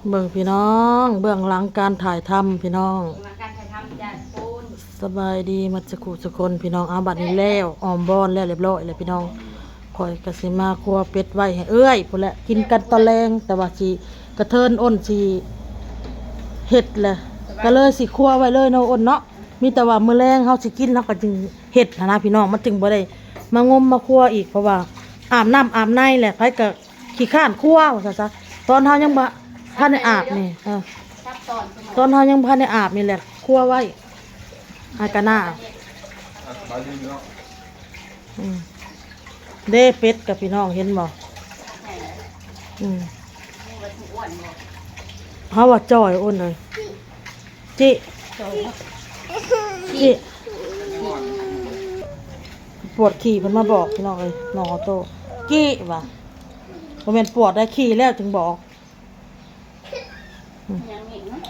เบิ่งพี่น้องเบื้องหลังการถ่ายทำพี่น้องการถ่ายทำจากปูนสบายดีมาสักครู่สักคนพี่น้องเอาบัดนี้แล้วออมบอนแล้วเรียบร้อยเลยพี่น้องคอยกสิมาครัวเป็ดไว้ให้เอ้ยพุ่นแหละกินกันตอนแรงแต่ว่าสิกระเทินอ้นสิเฮ็ดแหละก็เลยสิครัวไว้เลยเนาะอ้นเนาะมีแต่ว่ามื้อแรงเฮาสิกินเฮาก็จึงเฮ็ดนะพี่น้องมันจึงบ่ได้มางมมาครัวอีกเพราะว่าอาบน้ำอาบในแหละไผก็ขี้ข้านครัวว่าซะตอนเฮายังบ่ทันได้อาบนี่ตอนเฮายังบ่ทันได้อาบนี่แหละครัวไว้อากะหน้าเด้เป็ดกับพี่น้องเห็นบ่เฮาว่าจ้อยอ้นเลยจิปวดขี่เพิ่นมาบอกพี่น้องเอ้ยน้องออโต้กี้ว่ะบ่แม่นปวดได้ขี่แล้วจึงบอกยังมีเนาะ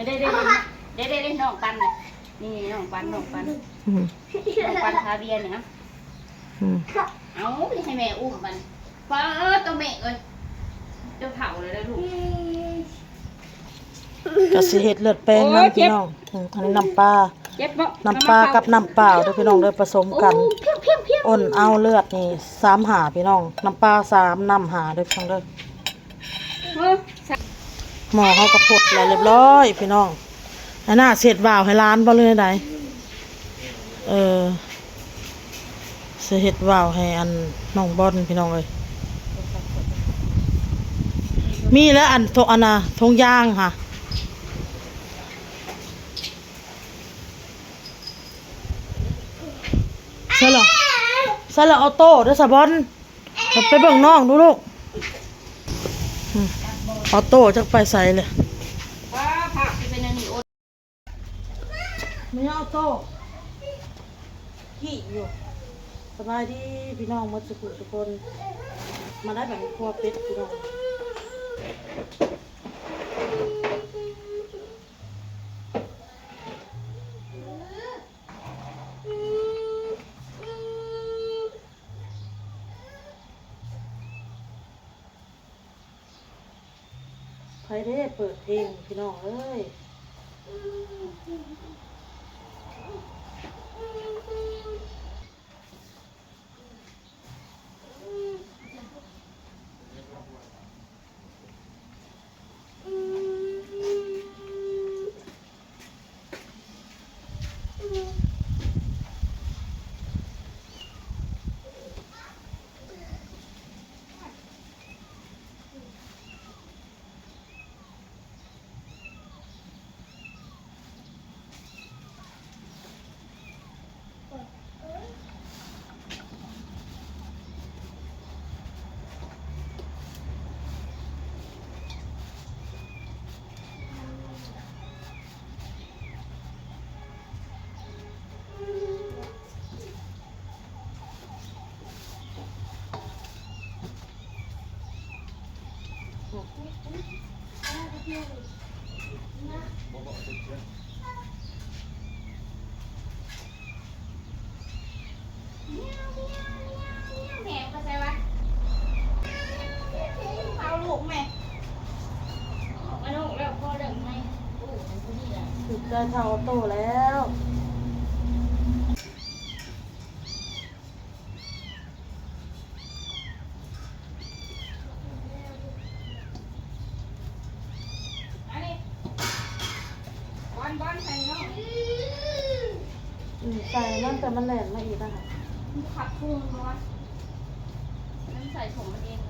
ได้น้องปันเลยนี่น้องปันคาเบียเนี่ยเอาให้แม่อุ้มมันฟ้าตัวแม่เอ้ยเจ้าเผาเลยนะลูกก็สิเฮ็ดเลือดแป้งน้ำพี่น้องอันนี้น้ำปลากับน้ำเปล่าเด้อพี่น้องเด้อผสมกันอ้นเอาเลือดนี่3 หาพี่น้องน้ำปลา3น้ำหาเด้อพี่น้องเด้อหม้อเขากระพดแล้วเรียบร้อยพี่น้องอันน่าเสร็จบ่าวให้ร้านบ่เลยใดสิเฮ็ดว่าวให้อันน้องบอลพี่น้องเอ้ยมีแล้วอันน่ะทงยางค่ะใช่เหรอออโต้เด้อสะบอนไปเบิ่งน้องดูลูกออโต้จักไปใส่เลยผักเป็นอันนี้โอ๊ตไม่ออโต้ขี่อยู่สบายดีพี่น้องหมดทุกคนมาได้แบบครัวเป็ดพี่น้องใครได้เปิดเพลงพี่น้องเอ้ยแม่ก็ใช่วะเอาลูกแม่มาลูกแล้วพ่อเดินไหมโอ้เป็นคนนี้แหละถึงได้เท่าออโต้แล้วบอลใส่เนาะใส่นั่นแต่มันแหลมมาอีกนะคะขับพุ่งเนาะนั่นใส่ผมมันเอง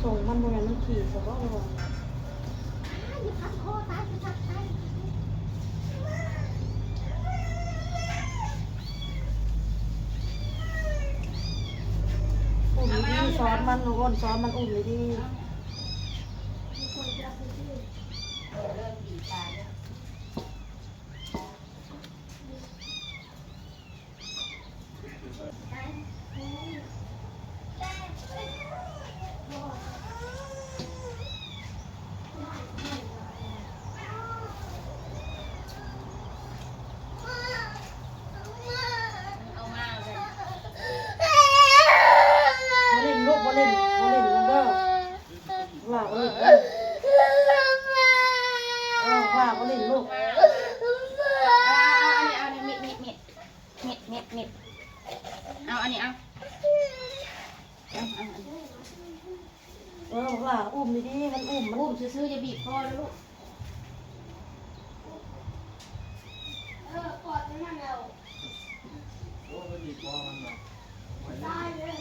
ส่งมันโมเมนต์มันขี่สะบ้าเลยอย่าพัดคอตายจะตายอุ่นดีซ้อนมันอ้นซ้อนมันอุ่นเลยดี มาเล่นลงเด้อว่าเล่นเด้อว่ามาเล่นลูกเอาอันนี้มิดเอาอันนี้เอาว่าอุ้มดีๆมันอุ้มซื้อจะบีบคอแล้วลูกกอดมันแล้วโอ้ยบีบคอมันเลยได้เลย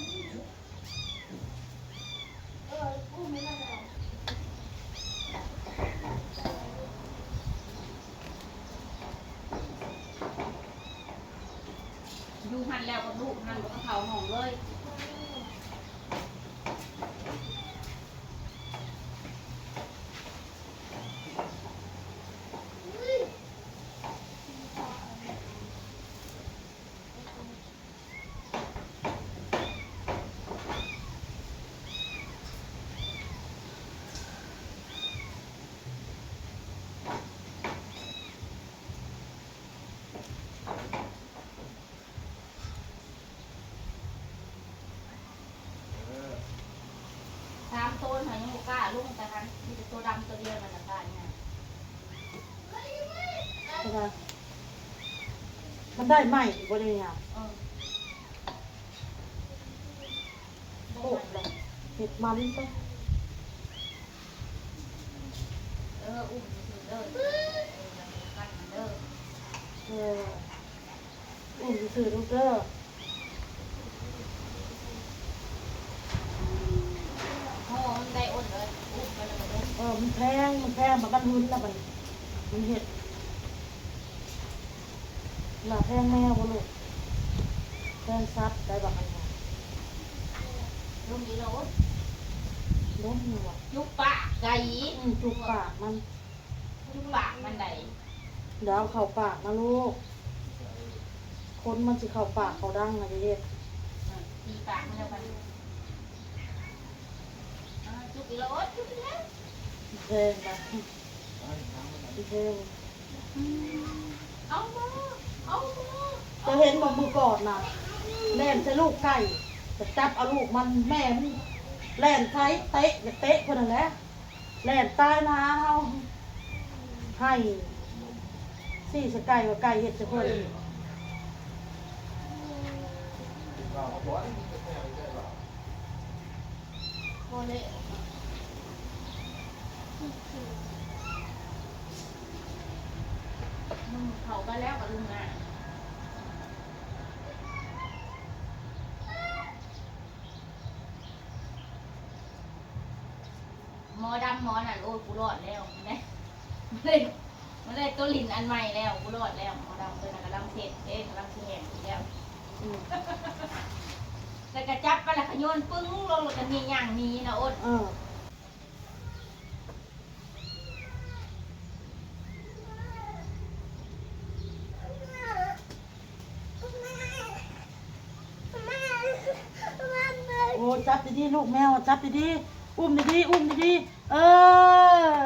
อุ้มมันแล้วดูหันแล้วกับลูกหันกับเขาหองเลย3 ตัวหอยยังกล้าลุงแต่ทันมีแต่ตัวดำตัวเดียวมันจะกล้าเนี่ยมันได้ไหมบ่ได้เนี่ยโอ้เลยเห็ดมันก็อุ้มเด้อกันเด้ออุ้มสื่อลูกเด้อมันได้อ้นเลยอุ้มไปแล้วก็เด้อมันแพงมันกันหุ่นแล้วมันเห็ดหล่าแพงแมวบ่ลูกแพงซัดได้แบบนี้ลุงดีโลดล้มอยู่อ่ะยุบปากไก่จุกปากมันยุบปากมันได้เดี๋ยวเข่าปากนะลูกคนมันจะเข่าปากเขาดังนะเด็กตีปากมันแล้วกันจุกดีโลดจุกดีแล้วเพลงนะเพลงเอามาจะเห็นบอกมือก่อนนะแล่นใส่ลูกไก่จะจับเอาลูกมันแม่มันแล่นไทยเตะอย่าเตะคนนั้นแหละแล่นตายนะเอาให้สี่สไก่ว่าไก่เห็ดจะเพิ่นโมเละมึงเขาไปแล้วกับลุงอ่ะหมอดำหมอนั่นโอ้ยกูรอดแล้วมันได้ตัวลิ้นอันใหม่แล้วกูรอดแล้วหมอดำตัวนั้นกำลังเสร็จกำลังเสียงแล้วแต่กระจับไปแล้วขย้อนปึ้งลงแล้วก็มีอย่างนี้นะโอ๊ตโอ้จับดีๆลูกแมวจับดีๆอุ้มดีๆอุ้มดีๆ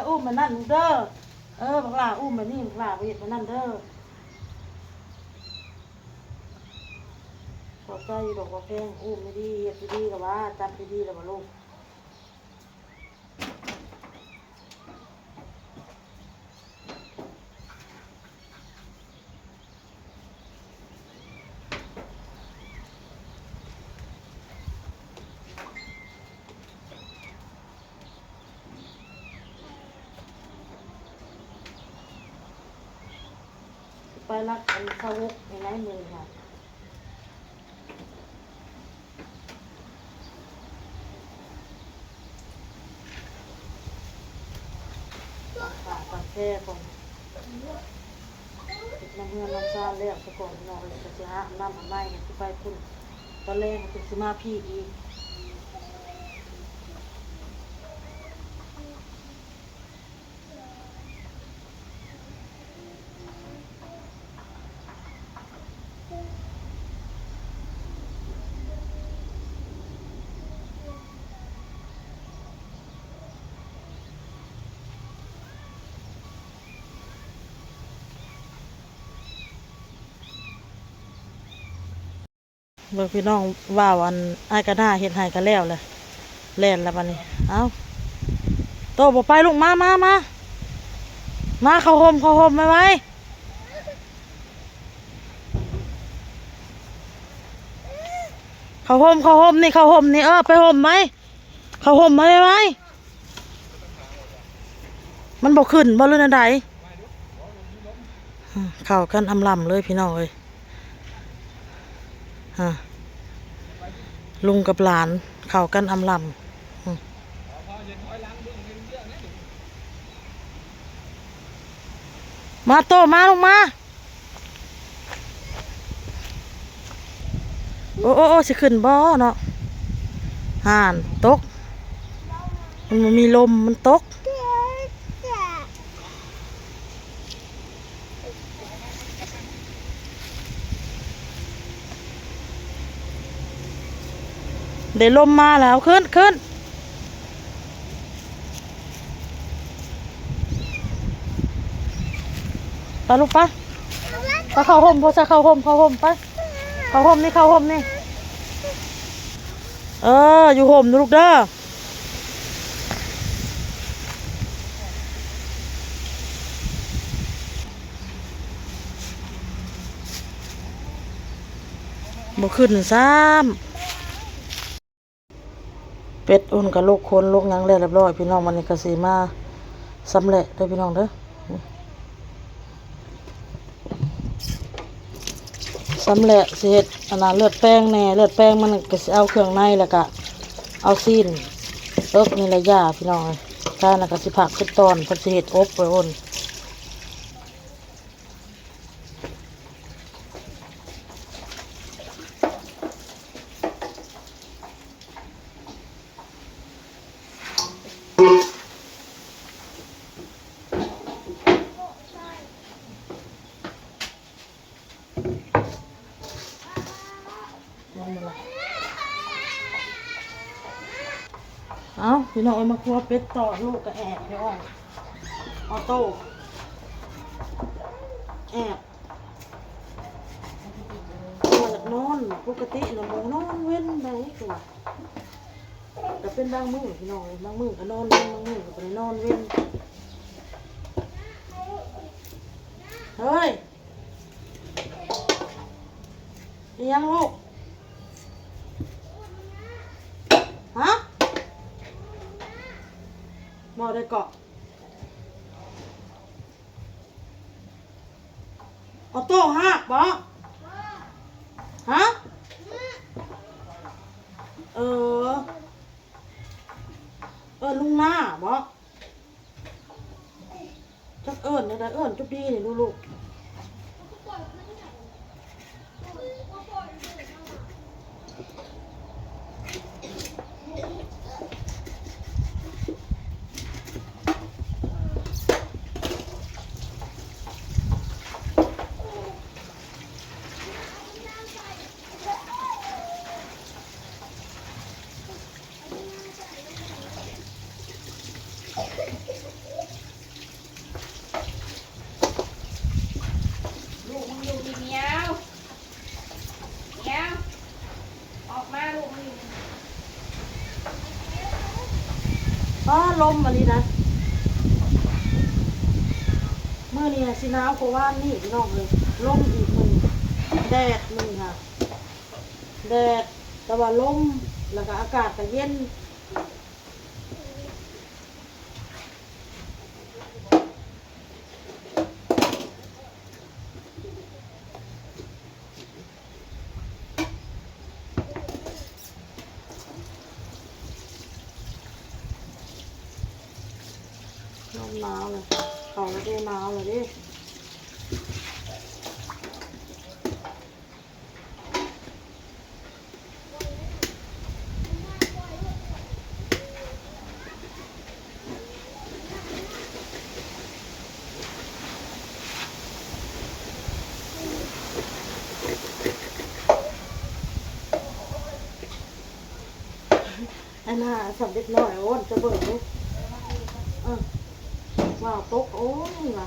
อุ้มมันนั่นเด้อบักหลาอุ้มมันนี่บักหลาเวทมันนั่นเด้อขอบใจดอกว่าแพงอุ้มดีๆเฮ็ดดีๆกับว่าจับดีๆแล้วมาลูกไปรักอันสาวกในไหนมือค่ะแค่ก่อนติดน้ำเงินน้ำซาเลี้ยงสะก่อนพี่น้องเลยจะหาน้ำอะไรจะไปคุณตอนแรกจะสิมาพี่อีกเบิกพี่น้องว่าวันไอ้กระหน้าเห็ดไห้กันแล้วเลย แล่นแล้วบัดนี้เอาโตบ่ไปลูกมาเข้าห่มไว้เข้าห่มนี่ไปห่มไหมเข้าห่มไหมไว้มันบ่ขึ้นบ่เลยนะใดเข้ากันอำลำเลยพี่น้องเอ้ยลุงกับหลานเข้ากันอำลำมาโตมาลงมาโอ้สิขึ้นบ่เนาะห่านตกมันมีลมมันตกเดี๋ยวลมมาแล้วขึ้นไปลูกไปเข้าห่มพอจะเข้าห่มไปเข้าห่มนี่อยู่ห่มนะลูกเด้อบ่ขึ้นซ้ำเป็ดอุ่นกับลูกคนลูกยังแล้วเรียบร้อยพี่น้องมันนี่ก็สิมาสำเร็จเด้อพี่น้องเด้อสำเร็จสิเฮ็ดอันนั้นเลือดแป้งแน่เลือดแป้งมันก็สิเอาเครื่องในแล้วก็เอาซีนนี่ละย่าพี่น้องถ้าน่ะก็สิผักขึ้นตอนเพิ่นสิเฮ็ดอบไว้อุ่นเอาพี่น้องเอามาครัวเป็ดต่อลูกก็แอบพี่น้องออโต้แอบตัวจากนอนปกตินะโมนอนเว้นได้ตัวแต่เป็นบางมื้อพี่น้องบางมื้อก็นอนเว้นบางมื้อก็บ่ได้นอนเว้นเฮ้ยยังลูกฮะบ่ได้เกาะออโต้หักบ่ฮะลุงหน้าบ่จักได้จุ๊บดีนี่ลูกมึงอยู่ดีเมียวออกมาลูกมึงลมอันนี้นะเมื่อนี้สิหนาวกว่าว่านนี่พี่น้องเลยลมอีกมึงแดดมึงค่ะแดดแต่ว่าลมแล้วก็อากาศก็เย็นลมหนาวเลยเขาแล้วได้หนาวเลยดิอันน่ะสำเร็จน้อยโอนจะเบิดลูกว้าวตกโอ้ยว่ะ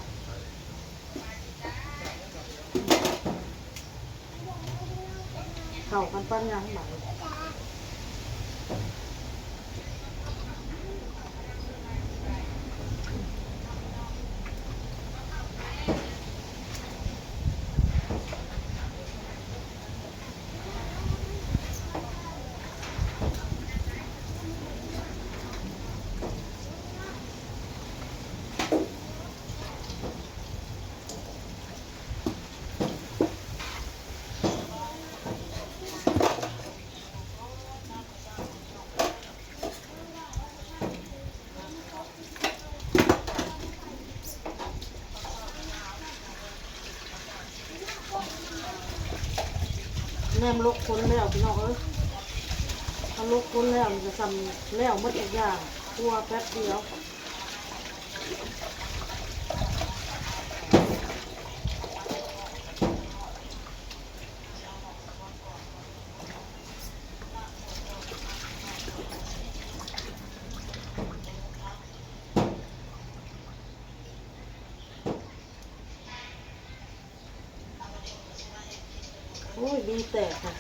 เข้ากันปั้นยังหนัง นมลกคนแล้วพี่น้องเอ้ยเอาลกคนแล้วมันจะทำแล้วหมดทุกอย่างครัวแป๊บเดียวโอ้ยดีแตกค่ะ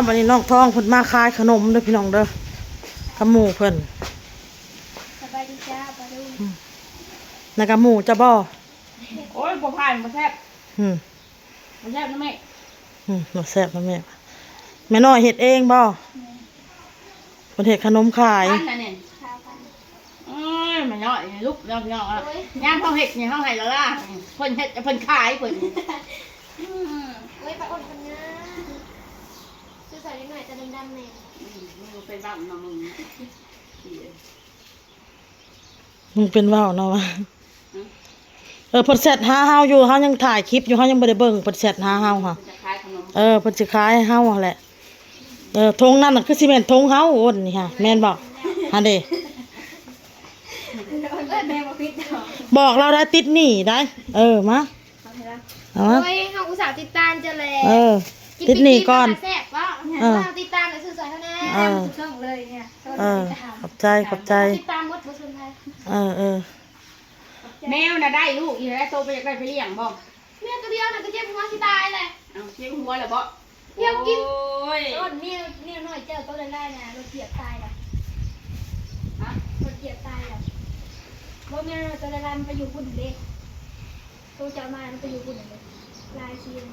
วันนี้น้องทองเพิ่นมาขายขนมเด้อพี่น้องเด้อกับหมูเพิ่น สบายดีจ้าปลาดุง นะกับหมูจะบ่ โอ้ยบ่ผ่านบ่แซ่บ อืม บ่แซ่บนะแม่ บ่แซ่บนะแม่แม่น้อยเฮ็ดเองบ่เพิ่นเฮ็ดขนมขาย พันน่ะเนี่ย ข้าวกัน เอ้ยมันย่อยลูกย่อยอ่ะยามเฮาเฮ็ดนี่เฮาให้ละล่ะเพิ่นเฮ็ดเพิ่นขายเพิ่น เว้ยปลาอ่อนคนนะซื้อใส่นิดหน่อยจะดำๆเลย มึงเป็นบ้ามามึง มึงเป็นว่าวเนาะวะเพิ่นแซดหาเฮาอยู่เฮายังถ่ายคลิปอยู่เฮายังบ่ได้เบิ่งเพิ่นแซดหาเฮาค่ะ จะขายขนม เพิ่นสิขายให้เฮาหั่นแหละธงนั่นน่ะคือสิแม่นธงเฮาโอนนี่ค่ะแม่นบ่หั่นเด้ แม่มาพิษเหรอ บอกเราได้ติดหนี้ได้มาเอามา โอ้ยเขาอุตส่าห์ติดตามจะเลย ติดหนี้ก่อน แซ่บว่าติดตามแล้วซื้อใส่เท่านั้นทุกช่องเลยเนี่ย ขอบใจติดตามหมดทุกคนไทย แมวน่ะได้ลูกอีแล้วโตไปอยากได้ไปเลี้ยงบ่ แม่ตัวเดียวน่ะก็เจ็บหัวที่ตายเลย เอาเลี้ยงหัวแล้วบ่ เดี๋ยวกิน โอ้ย ต้นเนี่ยน้อยเจ้าก็เลยได้นะรถเกียบตายแล้ว ฮะ รถเกียบตายแล้วรถเนี่ยตัวละลายมันไปอยู่ปุ่นเด็กตัวเจ้ามามันไปอยู่ปุ่นเด็กลายชีน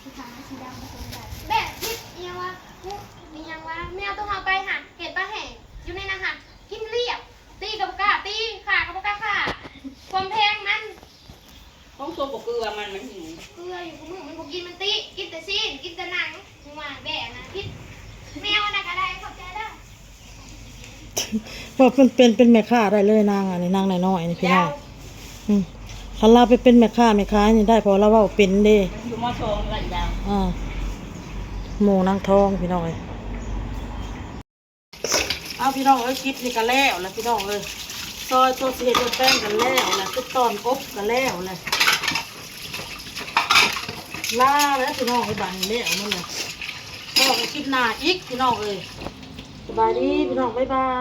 สีขาวสีดำผสมกันแม่พิษยังวะนี่ยังวะแมวต้องเอาไปหันเห็ดปลาแห้งอยู่ในนั้นหันกินเรียบตีกับกาตีขากับกาขาความแพงนั้น ต้องตัวบ่เกลือมันหิว เกลืออยู่กับมือมันบอกกินมันตีกินแต่ซีนกินแต่หนังมาแบ่นะพิษแมวน่ะก็ได้ขอบใจเด้อ ว่าเพิ่นเป็นแม่ค้าได้เลยนางอันนี้นางน้อยๆนี่พี่น้องคันเราไปเป็นแม่ค้านี่ได้เพราะเราเว้าเป็นเด้ อยู่มอสองระยะ หมูนางทองพี่น้องเอ้ยเอาพี่น้องเอ้ยคลิปนี่ก็แล้วแล้วพี่น้องเอ้ยซอยตัวสิเฮ็ดตัวแป้งกันแล้วแล้วทุกตอนอบกันแล้วแล้วลาแล้วพี่น้องเอ้ยบัดนี้แล้วมื้อนี้พอกันคลิปหน้าอีกพี่น้องเอ้ยสบายดีพี่น้องบ๊ายบาย